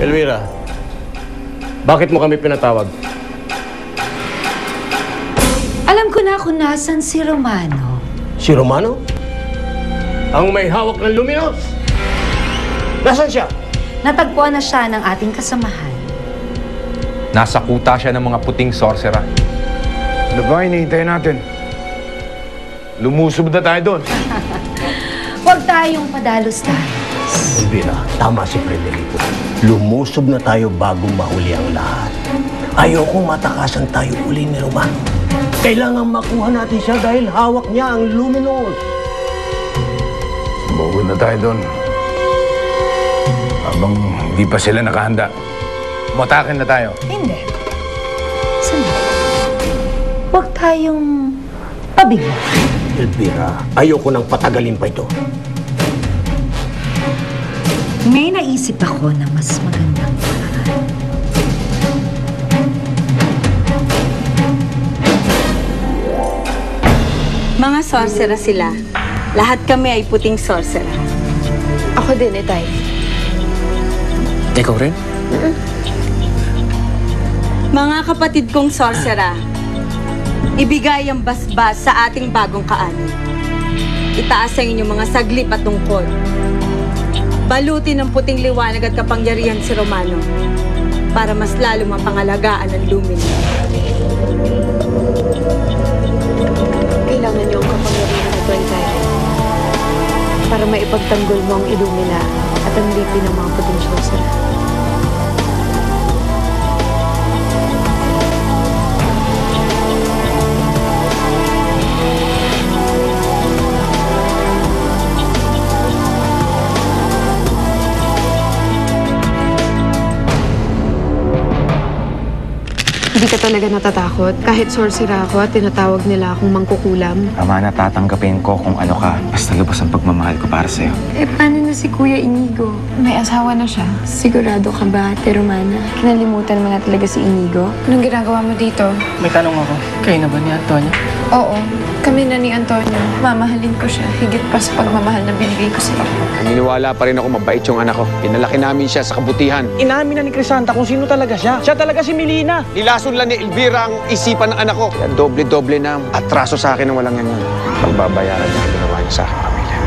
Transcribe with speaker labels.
Speaker 1: Elvira, bakit mo kami pinatawag?
Speaker 2: Alam ko na kung nasan si Romano.
Speaker 1: Si Romano? Ang may hawak ng luminos? Nasaan siya?
Speaker 2: Natagpuan na siya ng ating kasamahan.
Speaker 3: Nasa kuta siya ng mga puting sorcerer.
Speaker 4: Ano ba hinihintay natin? Lumusob na tayo doon.
Speaker 2: Huwag tayong padalos-dalos.
Speaker 1: Elvira, tama si Frederico. Lumusob na tayo bago mahuli ang lahat. Ayokong matakasan tayo uli ni Romano. Kailangan makuha natin siya dahil hawak niya ang luminos.
Speaker 4: Bago na tayo doon. Habang hindi pa sila nakahanda. Matakin na tayo.
Speaker 2: Hindi. Sandali. Huwag tayong pabigla.
Speaker 1: Elvira, ayoko nang patagalin pa ito.
Speaker 2: May naisip ako na mas magandang paraan.
Speaker 5: Mga sorcerer sila. Lahat kami ay puting sorcerer.
Speaker 6: Ako din, Itay.
Speaker 7: Ikaw rin?
Speaker 5: Mga kapatid kong sorcerer, ibigay ang basbas sa ating bagong kaani. Itaas ang inyong mga saglip at tungkol. Balutin ng puting liwanag at kapangyarihan si Romano para mas lalo mapangalagaan ang Lumina.
Speaker 6: Kailangan niyo ang kapangyarihan na ito, Itay. Para maipagtanggol mo ang Illumina at ang lipi ng mga puting sorcerer. Hindi ka talaga natatakot? Kahit sorcerer ako at tinatawag nila akong mangkukulam?
Speaker 7: Ama, natatanggapin ko kung ano ka. Basta lubos ang pagmamahal ko para sa'yo.
Speaker 6: Eh, paano na si Kuya Inigo? May asawa na siya. Sigurado ka ba, Ate Romana? Kinalimutan mo na talaga si Inigo? Anong ginagawa mo dito?
Speaker 8: May tanong ako. Kayo na ba ni Antonio?
Speaker 6: Oo, kami na ni Antonio. Mamahalin ko siya. Higit pa sa pagmamahal na binigay ko sa'yo.
Speaker 9: Naniniwala pa rin ako mabait yung anak ko. Pinalaki namin siya sa kabutihan.
Speaker 8: Inamin na ni Crisanta kung sino talaga siya. Siya talaga si Melina.
Speaker 9: Nilason lang ni Elvira ang isipan ng anak ko. Kaya doble-doble na atraso sa akin ng walang ganyan. Pagbabayaran niya ang ginawa niya sa aking pamilya.